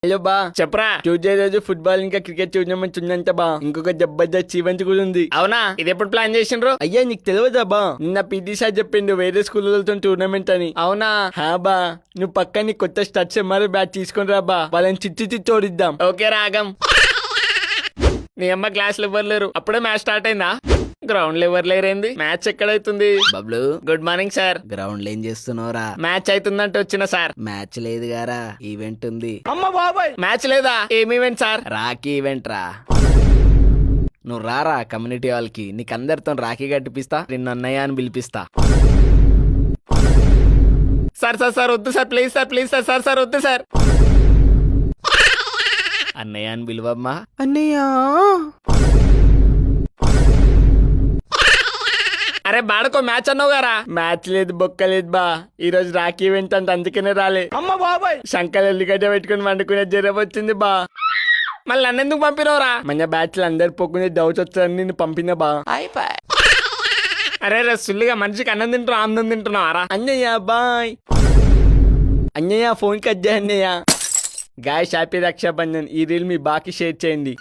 Hello బా చెప్పరా. Tuesday రోజు ఫుట్బాల్ ఇంకా క్రికెట్ టోర్నమెంట్ ఉందంట బా. ఇంకొక జబర్దస్త్ ఈవెంట్ కూడా ఉంది. అవునా, ఇది ఎప్పుడు ప్లాన్ చేసిండ్రు? అయ్యా నీకు తెలియదా బా, నిన్న పీటీ సార్ చెప్పిండు వేరే స్కూళ్ళతో టోర్నమెంట్ అని. అవునా? హా బా, నువ్వు పక్క నీ కొత్త స్టడ్స్ ఎంఆర్ బ్యాట్ తీసుకొని రా బా, వాళ్ళని చిచ్చి ఓడిద్దాం. ఓకే రాగం. నీ అమ్మ క్లాస్ లో ఎవరు లేరు, అప్పుడే మ్యాచ్ స్టార్ట్ అయిందా? గ్రౌండ్ లో ఎవరు లేరేంది? మ్యాచ్ ఎక్కడైతుంది? Bablu, good morning sir. Ground లో ఏం చేస్తున్నావురా? మ్యాచ్ అవుతుందంటే వచ్చిన సార్. మ్యాచ్ లేదు గారా, ఈవెంట్ ఉంది. అమ్మ బాబాయ్, మ్యాచ్ లేదా? ఏం ఈవెంట్ సార్? రాఖీ ఈవెంట్ రా. నువ్వు రారా కమ్యూనిటీ హాల్ కి, నీకు అందరితో రాఖీ కట్టిపిస్తా, నిన్ను అన్నయ్య అని పిలిపిస్తా. సార్ సార్ సార్ వద్దు sir, please sir, please sir, sir sir వద్దు సార్. అన్నయ్య అని పిలువమ్మా. అన్నయ్య. అరే బాడకో మ్యాచ్ అన్నావు గారా. మ్యాచ్ లేదు, బొక్క లేదు బా. ఈ రోజు రాఖీ ఈవెంట్ అంటే అందుకనే రాలే. అమ్మ బాబాయ్, శంకర్ ఎల్లిగడ్డ పెట్టుకుని వండుకునే జ్వరం వచ్చింది బా. మళ్ళీ నన్నెందుకు పంపినవరా? మన బ్యాచ్ లో అందరు పోకునే డౌట్స్ వచ్చారని నేను పంపిన బా. అరే సుల్లిగా మనిషికి అన్నం తింటున్నా, ఆనందం తింటున్నావారా? అన్నయ్య బాయ్. అన్నయ్య ఫోన్ కట్ చేయ అన్నయ్య. Guys happy Rakshabandhan. ఈ రీల్ మీ బాకి షేర్ చేయండి.